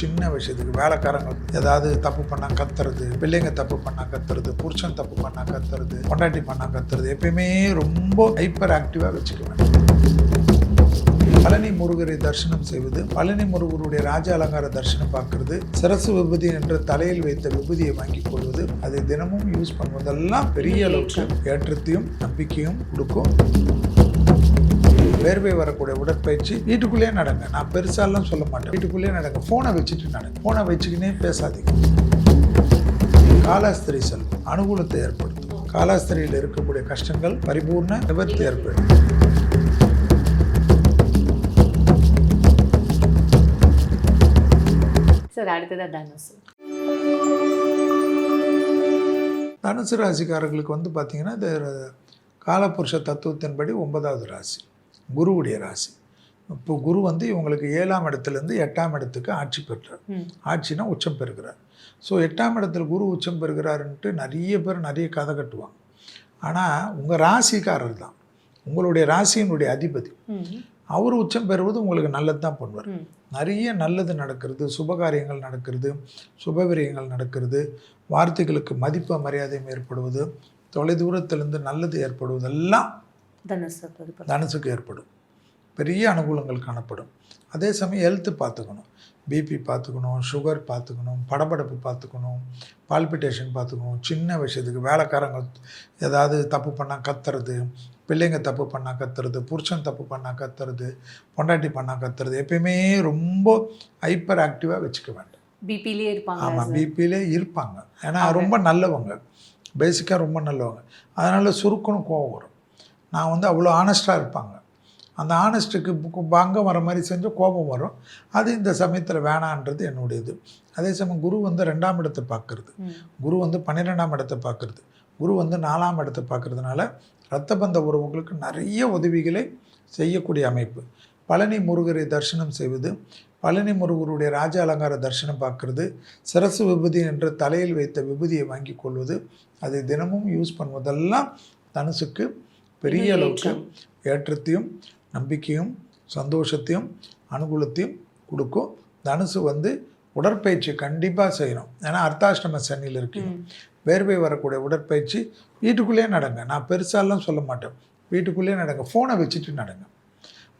சின்ன விஷயத்துக்கு வேலைக்காரங்க ஏதாவது தப்பு பண்ணால் கத்துறது, பிள்ளைங்க தப்பு பண்ணால் கத்துறது, புருஷன் தப்பு பண்ணால் கத்துறது, பொண்டாட்டி பண்ணால் கத்துறது, எப்பயுமே ரொம்ப ஹைப்பர் ஆக்டிவாக வச்சுக்க வேண்டும். பழனி முருகரை தரிசனம் செய்வது, பழனி முருகருடைய ராஜ அலங்கார தரிசனம் பார்க்கறது, சிரசு விபூதி என்ற தலையில் வைத்த விபூதியை வாங்கிக் கொள்வது, அதை தினமும் யூஸ் பண்ணுவதெல்லாம் பெரிய அளவுக்கு ஏற்றத்தையும் நம்பிக்கையும் கொடுக்கும். வேர்வை வரக்கூடிய உடற்பயிற்சி வீட்டுக்குள்ளேயே நடங்க. நான் பெருசாலாம் சொல்ல மாட்டேன், வீட்டுக்குள்ளேயே நடங்க. ஃபோனை வச்சுட்டு நடங்க, ஃபோனை வச்சுக்கினே பேசாதீங்க. காலாஸ்திரி செல்வம் அனுகூலத்தை ஏற்படுத்தும். காலாஸ்திரியில் இருக்கக்கூடிய கஷ்டங்கள் பரிபூர்ண நிவர்த்தி ஏற்படும். தனுசு ராசிக்காரர்களுக்கு வந்து பார்த்தீங்கன்னா இந்த காலபுருஷ தத்துவத்தின்படி 9வது ராசி, குருவுடைய ராசி. இப்போ குரு வந்து இவங்களுக்கு 7ஆம் இடத்துலேருந்து 8ஆம் இடத்துக்கு ஆட்சி பெற்றார். ஆட்சினா உச்சம் பெறுகிறார். ஸோ 8ஆம் இடத்துல குரு உச்சம் பெறுகிறாருன்ட்டு நிறைய பேர் நிறைய கதை கட்டுவாங்க. ஆனால் உங்கள் ராசிக்காரர் தான் உங்களுடைய ராசியினுடைய அதிபதி. அவர் உச்சம் பெறுவது உங்களுக்கு நல்லது தான் பண்ணுவார். நிறைய நல்லது நடக்கிறது, சுபகாரியங்கள் நடக்கிறது, சுபவிரியங்கள் நடக்கிறது, வார்த்தைகளுக்கு மதிப்பு மரியாதையும் ஏற்படுவது, தொலைதூரத்திலிருந்து நல்லது ஏற்படுவதெல்லாம் தனுசுக்கு ஏற்படும். பெரிய அனுகூலங்கள் காணப்படும். அதே சமயம் ஹெல்த்து பார்த்துக்கணும். பிபி பார்த்துக்கணும், சுகர் பார்த்துக்கணும், படபடப்பு பார்த்துக்கணும், பால்பிட்டேஷன் பார்த்துக்கணும். சின்ன விஷயத்துக்கு வேலைக்காரங்க ஏதாவது தப்பு பண்ணால் கத்துறது, பிள்ளைங்க தப்பு பண்ணால் கத்துறது, புருஷன் தப்பு பண்ணால் கத்துறது, பொண்டாட்டி பண்ணால் கத்துறது, எப்பயுமே ரொம்ப ஹைப்பர் ஆக்டிவாக வச்சுக்க வேண்டாம். பிபிலே இருப்பாங்க. ஆமாம், பிபிலே இருப்பாங்க. ஏன்னா ரொம்ப நல்லவங்க, பேசிக்காக ரொம்ப நல்லவங்க. அதனால் சுருக்கணும் கோவம் வரும். நான் வந்து அவ்வளோ ஆனஸ்டாக இருப்பாங்க. அந்த ஆனஸ்ட்டுக்கு பங்கம் வர மாதிரி செஞ்சு கோபம் வரும். அது இந்த சமயத்தில் வேணான்றது என்னுடையது. அதே சமயம் குரு வந்து 2ஆம் இடத்தை பார்க்கறது, குரு வந்து 12ஆம் இடத்தை பார்க்கறது, குரு வந்து 4ஆம் இடத்தை பார்க்கறதுனால இரத்த பந்த உறவுகளுக்கு நிறைய உதவிகளை செய்யக்கூடிய அமைப்பு. பழனி முருகரை தரிசனம் செய்வது, பழனி முருகருடைய ராஜ அலங்கார தரிசனம் பார்க்கறது, சிரசு விபூதி என்ற தலையில் வைத்த விபூதியை வாங்கி கொள்வது, அதை தினமும் யூஸ் பண்ணுவதெல்லாம் தனுசுக்கு பெரிய அளவுக்கு ஏற்றத்தையும் நம்பிக்கையும் சந்தோஷத்தையும் அனுகூலத்தையும் கொடுக்கும். தனுசு வந்து உடற்பயிற்சி கண்டிப்பாக செய்யணும். ஏன்னா அர்த்தாஷ்டம சனியில் இருக்கீங்க. வேர்வை வரக்கூடிய உடற்பயிற்சி வீட்டுக்குள்ளேயே நடங்க. நான் பெருசாலாம் சொல்ல மாட்டேன், வீட்டுக்குள்ளேயே நடங்க. ஃபோனை வச்சுட்டு நடங்க,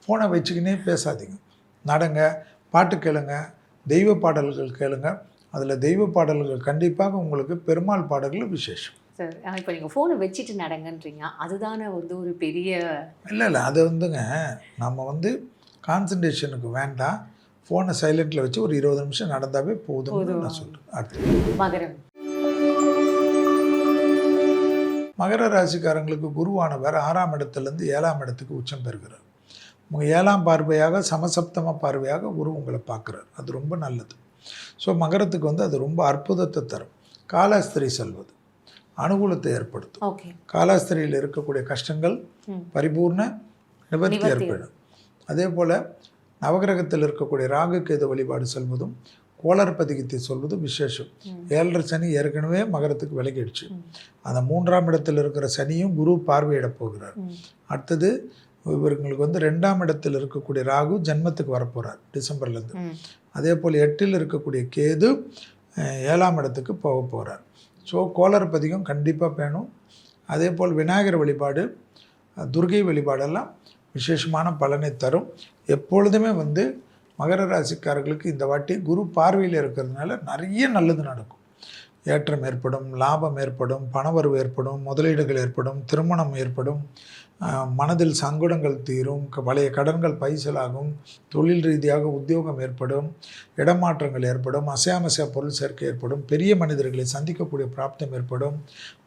ஃபோனை வச்சுக்கினே பேசாதீங்க. நடங்க, பாட்டு கேளுங்க, தெய்வ பாடல்கள் கேளுங்க. அதில் தெய்வ பாடல்கள் கண்டிப்பாக உங்களுக்கு பெருமாள் பாடல்கள் விசேஷம். சார், இப்போ நீங்கள் ஃபோனை வச்சுட்டு நடங்கன்றீங்க, அதுதானே வந்து ஒரு பெரிய இல்லை அது வந்துங்க, நம்ம வந்து கான்சன்ட்ரேஷனுக்கு வேண்டாம். ஃபோனை சைலண்டில் வச்சு ஒரு 20 நிமிஷம் நடந்தாவே போதும்னு நான் சொல்கிறேன். அடுத்து மகரம். மகர ராசிக்காரங்களுக்கு குருவானவர் 6ஆம் இடத்துலேருந்து 7ஆம் இடத்துக்கு உச்சம் பெறுகிறார். உங்கள் 7ஆம் பார்வையாக சமசப்தம பார்வையாக குரு உங்களை பார்க்குறார். அது ரொம்ப நல்லது. ஸோ மகரத்துக்கு வந்து அது ரொம்ப அற்புதத்தை தரும். காலாஸ்திரி செல்வது அனுகூலத்தை ஏற்படுத்தும். காலாஸ்திரியில் இருக்கக்கூடிய கஷ்டங்கள் பரிபூர்ண நிவர்த்தி ஏற்படும். அதே போல் நவகிரகத்தில் இருக்கக்கூடிய ராகு கேது வழிபாடு செல்வதும் கோளர் பதிகத்தை சொல்வதும் விசேஷம். 7.5 சனி ஏற்கனவே மகரத்துக்கு விலகிடுச்சு. அந்த 3ஆம் இடத்தில் இருக்கிற சனியும் குரு பார்வையிட போகிறார். அடுத்தது இவர்களுக்கு வந்து 2ஆம் இடத்தில் இருக்கக்கூடிய ராகு ஜென்மத்துக்கு வரப்போகிறார் டிசம்பர்லேருந்து. அதே போல் 8இல் இருக்கக்கூடிய கேது 7ஆம் இடத்துக்கு போக போகிறார். ஸோ கோளர் பதிகம் கண்டிப்பாக வேணும். அதே போல் விநாயகர் வழிபாடு, துர்கை வழிபாடெல்லாம் விசேஷமான பலனை தரும். எப்பொழுதுமே வந்து மகர ராசிக்காரர்களுக்கு இந்த வாட்டி குரு பார்வையில் இருக்கிறதுனால நிறைய நல்லது நடக்கும். ஏற்றம் ஏற்படும், லாபம் ஏற்படும், பணவரவு ஏற்படும், முதலீடுகள் ஏற்படும், திருமணம் ஏற்படும், மனதில் சங்கடங்கள் தீரும், பழைய கடன்கள் பைசலாகும், தொழில் ரீதியாக உத்தியோகம் ஏற்படும், இடமாற்றங்கள் ஏற்படும், அசையாமசையா பொருள் சேர்க்கை ஏற்படும், பெரிய மனிதர்களை சந்திக்கக்கூடிய பிராப்தம் ஏற்படும்,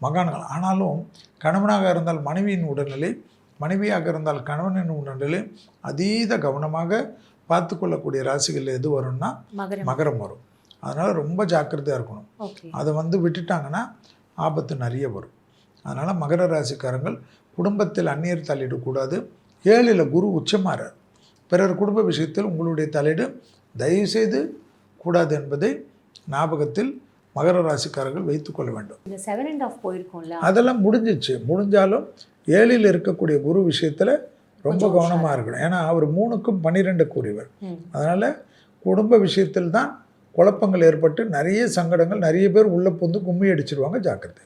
மகான்கள். ஆனாலும் கணவனாக இருந்தால் மனைவியின் உடல்நிலை, மனைவியாக இருந்தால் கணவனின் உடல்நிலை அதீத கவனமாக பார்த்து கொள்ளக்கூடிய ராசிகள் எது வரும்னா மகரம் வரும். அதனால் ரொம்ப ஜாக்கிரதையாக இருக்கணும். அதை வந்து விட்டுட்டாங்கன்னா ஆபத்து நிறைய வரும். அதனால் மகர ராசிக்காரங்கள் குடும்பத்தில் அந்நியர் தலையிடக்கூடாது. 7இல் குரு உச்சமாறார். பிறர் குடும்ப விஷயத்தில் உங்களுடைய தலையீடு தயவுசெய்து கூடாது என்பதை ஞாபகத்தில் மகர ராசிக்காரர்கள் வைத்துக்கொள்ள வேண்டும். இந்த 7.5 போயிருக்கோம்ல, அதெல்லாம் முடிஞ்சிச்சு. முடிஞ்சாலும் 7இல் இருக்கக்கூடிய குரு விஷயத்தில் ரொம்ப கவனமாக இருக்கணும். ஏன்னா அவர் 3க்கும் 12 கூறியவர். அதனால் குடும்ப விஷயத்தில் தான் குழப்பங்கள் ஏற்பட்டு நிறைய சங்கடங்கள், நிறைய பேர் உள்ளே புந்து கும்மி அடிச்சிருவாங்க. ஜாக்கிரதை.